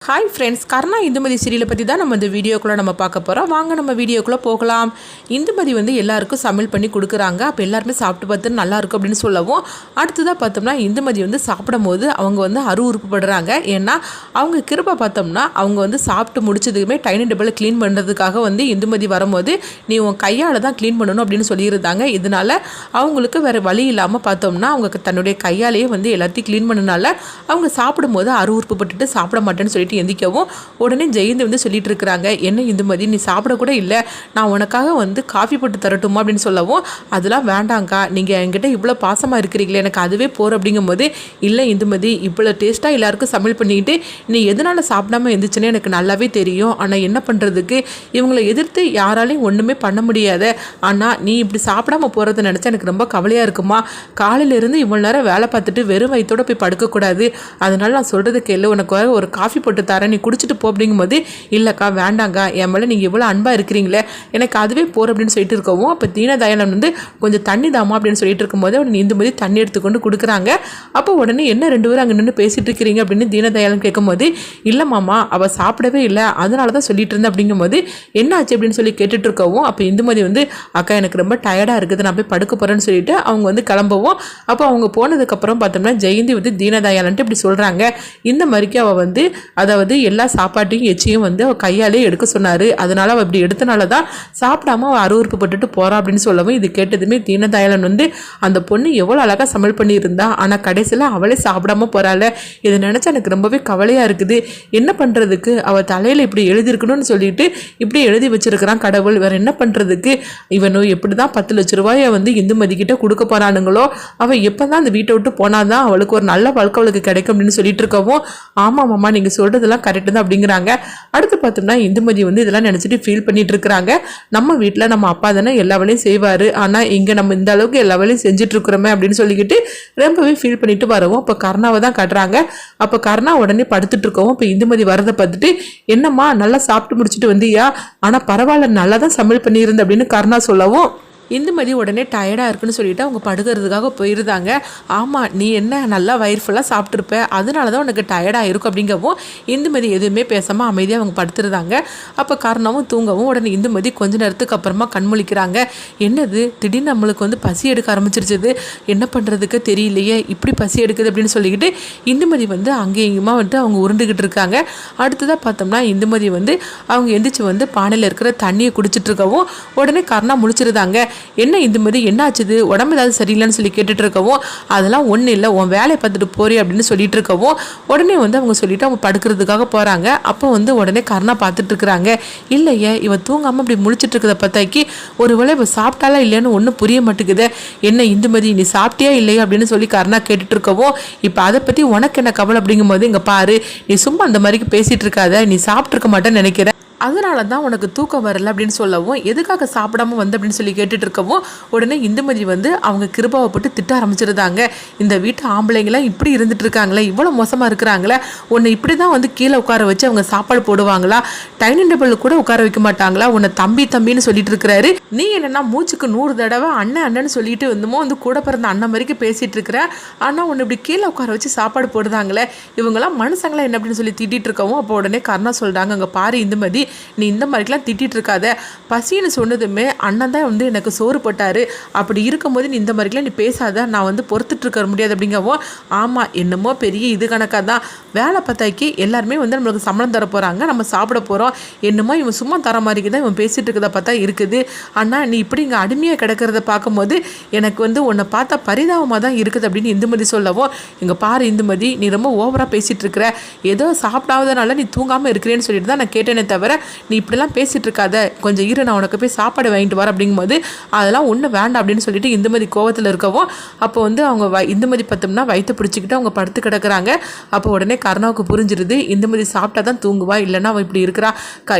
Hi friends, கர்ணா இந்துமதி சீரியலை பற்றி தான் நம்ம இந்த வீடியோக்குள்ளே நம்ம பார்க்க போகிறோம். வாங்க நம்ம வீடியோக்குள்ளே போகலாம். இந்துமதி எல்லாருக்கும் சமையல் பண்ணி கொடுக்குறாங்க. அப்போ எல்லாருமே சாப்பிட்டு பார்த்து நல்லாயிருக்கும் அப்படின்னு சொல்லவும், அடுத்ததாக பார்த்தோம்னா இந்துமதி சாப்பிடும் போது அவங்க அருவருப்புப்படுறாங்க. ஏன்னா அவங்க கிருபா பார்த்தோம்னா அவங்க சாப்பிட்டு முடிச்சதுக்குமே டைனிங் டேபிளை க்ளீன் பண்ணுறதுக்காக இந்துமதி வரும்போது நீ உன் கையால் தான் க்ளீன் பண்ணணும் அப்படின்னு சொல்லியிருந்தாங்க. இதனால் அவங்களுக்கு வேறு வழி இல்லாமல் பார்த்தோம்னா அவங்க தன்னுடைய கையாலேயே எல்லாத்தையும் க்ளீன் பண்ணனால அவங்க சாப்பிடும்போது அருவருப்புப்பட்டுட்டு சாப்பிட மாட்டேன்னு சொல்லிட்டு எந்திக்கவும் உடனே ஜெயந்தி சொல்லிட்டு இருக்கிறாங்க, என்ன இந்துமதி நீ சாப்பிடக்கூட இல்லை, நான் உனக்காக காஃபி போட்டு தரட்டுமா அப்படின்னு சொல்லவும், அதெல்லாம் வேண்டாங்க்கா, நீங்கள் என்கிட்ட இவ்வளோ பாசமாக இருக்கிறீங்களே எனக்கு அதுவே போகிற அப்படிங்கும்போது, இல்லை இந்துமதி இவ்வளோ டேஸ்ட்டாக எல்லாருக்கும் சமையல் பண்ணிக்கிட்டு நீ எதனால் சாப்பிடாம இருந்துச்சுன்னு எனக்கு நல்லாவே தெரியும். ஆனால் என்ன பண்ணுறதுக்கு இவங்களை எதிர்த்து யாராலையும் ஒன்றுமே பண்ண முடியாத. ஆனால் நீ இப்படி சாப்பிடாம போகிறத நினச்சா எனக்கு ரொம்ப கவலையாக இருக்குமா. காலையிலேருந்து இவ்வளோ நேரம் வேலை பார்த்துட்டு வெறும் வயிற்றோடு போய் படுக்கக்கூடாது. அதனால் நான் சொல்கிறது கேளு, உனக்கு ஒரு காஃபி போட்டு தரேன், நீ குடிச்சிட்டு போ அப்படிங்கும்போது, இல்லைக்கா வேண்டாங்க, என் மேலே நீங்கள் இவ்வளோ அன்பாக இருக்கிறீங்களே எனக்கு அதுவே போகிற அப்படின்னு சொல்லிட்டு இருக்கவும், அப்போ தீனதயாளன் கொஞ்சம் தண்ணி தாமா அப்படின்னு சொல்லிட்டு இருக்கும்போது அவன் இந்துமதி தண்ணி எடுத்துக்கொண்டு கொடுக்குறாங்க. அப்போ உடனே என்ன ரெண்டு பேரும் அங்கே நின்று பேசிகிட்டு இருக்கிறீங்க அப்படின்னு தீனதயாளன் கேட்கும்போது, இல்லை மாமா அவள் சாப்பிடவே இல்லை, அதனால தான் சொல்லிட்டு இருந்தேன் அப்படிங்கும்போது, என்ன ஆச்சு அப்படின்னு சொல்லி கேட்டுட்டு இருக்கவும், அப்போ இந்துமதி அக்கா எனக்கு ரொம்ப டயர்டாக இருக்குது, நான் போய் படுக்க போகிறேன்னு சொல்லிட்டு அவங்க கிளம்பவும், அப்போ அவங்க போனதுக்கப்புறம் பார்த்தோம்னா ஜெயந்தி தீனதயாளன்ட்டு இப்படி சொல்கிறாங்க, இந்த மாதிரிக்கு அவள் அதாவது எல்லா சாப்பாட்டையும் எச்சியும் அவள் கையாலே எடுக்க சொன்னார், அதனால் அவள் இப்படி எடுத்தனால தான் சாப்பிடாம அவள் அருவருப்புப்பட்டுட்டு போகிறா அப்படின்னு சொல்லவும், இது கேட்டதுமே தீனதயாளன் அந்த பொண்ணு எவ்வளோ அழகாக சமையல் பண்ணியிருந்தா, ஆனால் கடைசியில் அவளே சாப்பிடாம போகிறாள், இதை நினச்சா எனக்கு ரொம்பவே கவலையாக இருக்குது, என்ன பண்ணுறதுக்கு அவள் தலையில் இப்படி எழுதியிருக்கணும்னு சொல்லிட்டு இப்படி எழுதி வச்சிருக்கிறான் கடவுள், வேறு என்ன பண்ணுறதுக்கு, இவனும் எப்படி தான் 10 லட்ச ரூபாயை இந்துமதிக்கிட்ட கொடுக்க போகிறானுங்களோ, அவள் எப்போ தான் அந்த வீட்டை விட்டு போனால் தான் அவளுக்கு ஒரு நல்ல வாழ்க்கை அவளுக்கு கிடைக்கும் அப்படின்னு சொல்லிட்டு இருக்கவும், ஆமாம் மாமா நீங்கள் சொல்கிறதெல்லாம் கரெக்டு தான் அப்படிங்கிறாங்க. அடுத்து பார்த்தோம்னா இந்துமதி இதெல்லாம் நினச்சிட்டு ஃபீல் பண்ணிட்டு இருக்கிறாங்க, நம்ம வீட்டில் நம்ம அப்பா தானே எல்லா வேலையும் செய்வார், ஆனால் இங்கே நம்ம இந்த அளவுக்கு எல்லா வேலையும் செஞ்சுட்டு இருக்கிறோமே அப்படின்னு சொல்லிக்கிட்டு ரொம்பவே ஃபீல் பண்ணிட்டு வரவும், அப்போ கர்ணாவை தான் காட்டுறாங்க. அப்போ கர்ணா உடனே படுத்துட்டு இருக்கவும், இப்போ இந்துமதி வரதை பார்த்துட்டு, என்னம்மா நல்லா சாப்பிட்டு முடிச்சுட்டு வந்தியா, ஆனால் பரவாயில்ல நல்லா தான் சமையல் பண்ணியிருந்த அப்படின்னு கர்ணா சொல்லவும், இந்துமதி உடனே டயர்டாக இருக்குன்னு சொல்லிட்டு அவங்க படுக்கிறதுக்காக போயிருந்தாங்க. ஆமாம் நீ என்ன நல்லா வயிறு ஃபுல்லாக சாப்பிட்ருப்ப, அதனால தான் உனக்கு டயர்டாக இருக்கும் அப்படிங்கவும் இந்துமதி எதுவுமே பேசாமல் அமைதியாக அவங்க படுத்துருந்தாங்க. அப்போ காரணமும் தூங்கவும் உடனே இந்துமதி கொஞ்ச நேரத்துக்கு அப்புறமா கண்முழிக்கிறாங்க. என்னது திடீர்னு நம்மளுக்கு பசி எடுக்க ஆரம்பிச்சிருச்சுது, என்ன பண்ணுறதுக்கு தெரியலையே, இப்படி பசி எடுக்குது அப்படின்னு சொல்லிக்கிட்டு இந்துமதி அங்கே இங்கேயுமா அவங்க உருண்டுக்கிட்டு இருக்காங்க. அடுத்ததாக பார்த்தோம்னா இந்துமதி அவங்க எந்திரிச்சு பானையில் இருக்கிற தண்ணியை குடிச்சிட்டு இருக்கவும் உடனே கர்ணா முழிச்சிருந்தாங்க. என்ன இந்துமதி என்ன ஆச்சுது, உடம்பு ஏதாவது சரியில்லைன்னு சொல்லி கேட்டுட்டு இருக்கவும், அதெல்லாம் ஒன்றும் இல்லை உன் வேலையை பார்த்துட்டு போறே அப்படின்னு சொல்லிட்டு இருக்கவும், உடனே அவங்க சொல்லிட்டு அவங்க படுக்கிறதுக்காக போகிறாங்க. அப்போ உடனே கர்ணா பார்த்துட்டு இருக்கிறாங்க. இல்லையே இவ தூங்காமல் இப்படி முழிச்சிட்டு இருக்கிறத பார்த்தாக்கி ஒருவேளை இவ சாப்பிட்டாலா இல்லையான்னு ஒன்றும் புரிய மாட்டேங்குது, என்ன இந்துமதி நீ சாப்பிட்டியா இல்லையா அப்படின்னு சொல்லி கர்ணா கேட்டுட்டு இருக்கவும், இப்போ அதை பற்றி உனக்கு என்ன கவலை அப்படிங்கும்போது, இங்கே பாரு நீ சும்மா அந்த மாதிரிக்கு பேசிகிட்டு இருக்காத, நீ சாப்பிட்ருக்க மாட்டேன்னு நினைக்கிறேன், அதனால தான் உனக்கு தூக்கம் வரல அப்படின்னு சொல்லவும், எதுக்காக சாப்பிடாம அப்படின்னு சொல்லி கேட்டுட்டு இருக்கவும், உடனே இந்துமதி அவங்க கிருபாவை போட்டு திட்ட ஆரம்பிச்சிருந்தாங்க. இந்த வீட்டு ஆம்பளைங்களாம் இப்படி இருந்துட்டு இருக்காங்களே, இவ்வளோ மோசமாக இருக்கிறாங்களே, உன்னை இப்படி தான் கீழே உட்கார வச்சு அவங்க சாப்பாடு போடுவாங்களா, டைனிங் டேபிள் கூட உட்கார வைக்க மாட்டாங்களா, உன்னை தம்பி தம்பின்னு சொல்லிட்டு இருக்கிறாரு, நீ என்னன்னா மூச்சுக்கு 100 தடவை அண்ணன் அண்ணன்னு சொல்லிட்டு கூட பிறந்த அண்ணன் வரைக்கும் பேசிட்டு இருக்கிற, ஆனால் உன்னை இப்படி கீழே உட்கார வச்சு சாப்பாடு போடுறாங்களே, இவங்கெல்லாம் மனுஷங்களா என்ன அப்படின்னு சொல்லி திட்டிட்டு இருக்கவும், அப்போ உடனே கர்ணா சொல்றாங்க, அங்கே பாரு இந்துமதி நீ இந்த மாதிரிலாம் திட்டிட்டு இருக்காத, பசின்னு சொன்னதுமே அண்ணன் தான் எனக்கு சோறு போட்டாரு, அப்படி இருக்கும்போது நீ இந்த மாதிரிலாம் நீ பேசாத, நான் பொறுத்துட்டு இருக்க முடியாது அப்படிங்கவும், ஆமாம் என்னமோ பெரிய இது கணக்காக தான் வேலை பார்த்தாக்கி எல்லாருமே நம்மளுக்கு சம்பளம் தர போகிறாங்க, நம்ம சாப்பிட போகிறோம், என்னமோ இவன் சும்மா தர மாதிரி தான் இவன் பேசிகிட்டு இருக்கிறத பார்த்தா இருக்குது, ஆனால் நீ இப்படி இங்கே அடிமையாக கிடக்கிறத பார்க்கும்போது எனக்கு உன்னை பார்த்தா பரிதாபமாக தான் இருக்குது அப்படின்னு இந்துமதி சொல்லவும், இங்கே பாரு இந்துமதி நீ ரொம்ப ஓவராக பேசிகிட்டு இருக்கிற, ஏதோ சாப்பிடாதனால நீ தூங்காமல் இருக்கிறேன்னு சொல்லிட்டு தான் நான் கேட்டேனே தவிர நீ இப்படிலாம் பேசிகிட்டு இருக்காத, கொஞ்சம் இரு நான் உனக்கு போய் சாப்பாடு வாங்கிட்டு வர அப்படிங்கும்போது, அதெல்லாம் ஒன்றும் வேண்டாம் அப்படின்னு சொல்லிட்டு இந்துமதி கோவத்தில் இருக்கவும், அப்போ அவங்க இந்துமதி பார்த்தோம்னா வயிற்று பிடிச்சிக்கிட்டு அவங்க படுத்து கிடக்குறாங்க. அப்போ உடனே கர்ணாவுக்கு புரிஞ்சிருது, இந்துமதி சாப்பிட்டா தான் தூங்குவா, இல்லைன்னா அவள் இப்படி இருக்கிறா,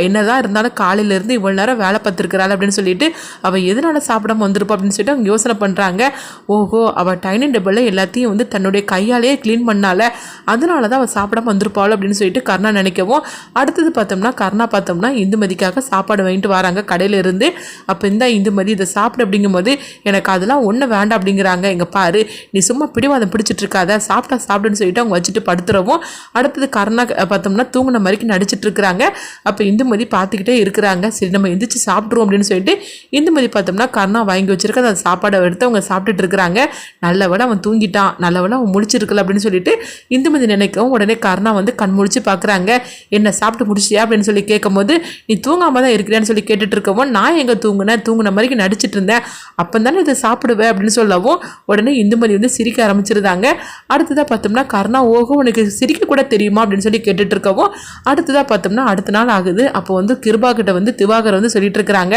என்னதான் இருந்தாலும் காலையிலேருந்து இவ்வளோ நேரம் வேலை பார்த்துருக்கிறாள் அப்படின்னு சொல்லிட்டு அவள் எதனால சாப்பிடாம வந்திருப்பா அப்படின்னு சொல்லிட்டு அவங்க யோசனை பண்ணுறாங்க. ஓஹோ அவள் டைனிங் டேபிளில் எல்லாத்தையும் தன்னுடைய கையாலேயே க்ளீன் பண்ணால, அதனால தான் அவள் சாப்பிடாம வந்திருப்பாள் அப்படின்னு சொல்லிட்டு கர்ணா நினைக்கவும், அடுத்தது பார்த்தோம்னா கர்ணா பார்த்தோம் பார்த்தோம்னா இந்துமதிக்காக சாப்பாடு வாங்கிட்டு வராங்க கடையில இருந்து. அப்போ இந்த இந்துமதி இதை சாப்பிடு அப்படிங்கும்போது எனக்கு அதெல்லாம் ஒன்றும் வேண்டாம் அப்படிங்கிறாங்க. இங்கே பாரு, நீ சும்மா பிடிவாதம் பிடிச்சிட்டு இருக்காத, சாப்பிடுன்னு சொல்லிட்டு அவங்க வச்சுட்டு படுத்துறவும் அடுத்தது கருணா பார்த்தோம்னா தூங்கின மாதிரிக்கு நடிச்சிட்டு இருக்கிறாங்க. அப்போ இந்துமதி பார்த்துக்கிட்டே இருக்கிறாங்க. சரி நம்ம எந்திரிச்சு சாப்பிட்ருவோம் அப்படின்னு சொல்லிட்டு இந்துமதி பார்த்தோம்னா கருணா வாங்கி வச்சிருக்க அந்த சாப்பாடை எடுத்து அவங்க சாப்பிட்டுட்டு இருக்கிறாங்க. நல்லவேளை அவன் தூங்கிட்டான், நல்லவேளை அவன் முழிச்சிருக்கல அப்படின்னு சொல்லிட்டு இந்துமதி நினைக்கவும் உடனே கருணா வந்து கண் முழிச்சு பார்க்குறாங்க. என்ன சாப்பிட்டு முடிச்சியா அப்படின்னு சொல்லி கேட்கும்போது நீ தூங்காம தான் இருக்கிறேன்னு சொல்லி கேட்டுட்டு இருக்கவும் நான் எங்கே தூங்கின மாதிரி நடிச்சிட்டு இருந்தேன், அப்போ தானே இதை சாப்பிடுவேன் அப்படின்னு சொல்லவும் உடனே இந்துமதி வந்து சிரிக்க ஆரம்பிச்சிருந்தாங்க. அடுத்ததாக பார்த்தோம்னா கருணா ஓஹோ உனக்கு சிரிக்க கூட தெரியுமா அப்படின்னு சொல்லி கேட்டுட்டு இருக்கவும் அடுத்ததாக பார்த்தோம்னா அடுத்த நாள் ஆகுது. அப்போ வந்து கிருபா கிட்ட வந்து திவாகர் வந்து சொல்லிட்டு இருக்கிறாங்க,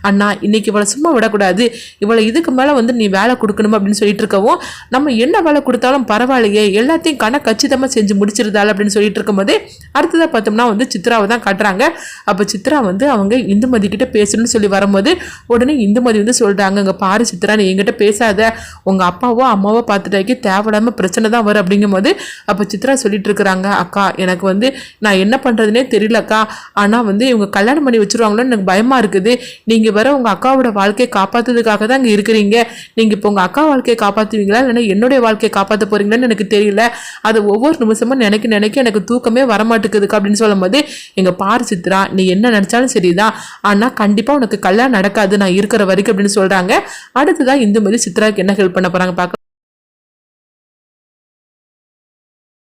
அண்ணா இன்னைக்கு இவளை சும்மா விடக்கூடாது, இவளை இதுக்கு மேலே வந்து நீ வேலை கொடுக்கணும் அப்படின்னு சொல்லிட்டு இருக்கவும் நம்ம என்ன வேலை கொடுத்தாலும் பரவாயில்லையே எல்லாத்தையும் கச்சிதமாக செஞ்சு முடிச்சிருந்தாள் அப்படின்னு சொல்லிட்டு இருக்கும்போது அடுத்ததாக பார்த்தோம்னா வந்து சித்ராவை தான் காட்டுறாங்க. அப்போ சித்ரா வந்து அவங்க இந்துமதி கிட்ட பேசணும்னு சொல்லி வரும்போது உடனே இந்துமதி வந்து சொல்கிறாங்க, இங்கே பாரு சித்ரா நீ என்கிட்ட பேசாத, உங்கள் அப்பாவோ அம்மாவோ பார்த்துட்டாக்கி தேவையில்லாமல் பிரச்சனை தான் வரும் அப்படிங்கும்போது அப்போ சித்ரா சொல்லிட்டு இருக்கிறாங்க, அக்கா எனக்கு வந்து நான் என்ன பண்ணுறதுனே தெரியலக்கா, ஆனால் வந்து இவங்க கல்யாணம் பண்ணி வச்சுருவாங்களோன்னு எனக்கு பயமாக இருக்குது, நீங்கள் வேற உங்கள் அக்காவோட வாழ்க்கையை காப்பாற்றுறதுக்காக தான் இங்கே இருக்கிறீங்க, நீங்கள் இப்போ உங்கள் அக்கா வாழ்க்கையை காப்பாற்றுவீங்களா இல்லைன்னா என்னுடைய வாழ்க்கையை காப்பாற்ற போகிறீங்களான்னு எனக்கு தெரியல, அது ஒவ்வொரு நிமிஷமும் நினைக்க எனக்கு தூக்கமே வரமாட்டேக்குதுக்கா அப்படின்னு சொல்லும்போது எங்கள் பாரு சித்ரா நீ என்ன நினச்சாலும் சரிதான், ஆனால் கண்டிப்பாக உனக்கு கல்யாணம் நடக்காது நான் இருக்கிற வரைக்கும் அப்படின்னு சொல்கிறாங்க. அடுத்ததான் இந்துமதி சித்ராவுக்கு என்ன ஹெல்ப் பண்ண போகிறாங்க பார்க்கலாம்.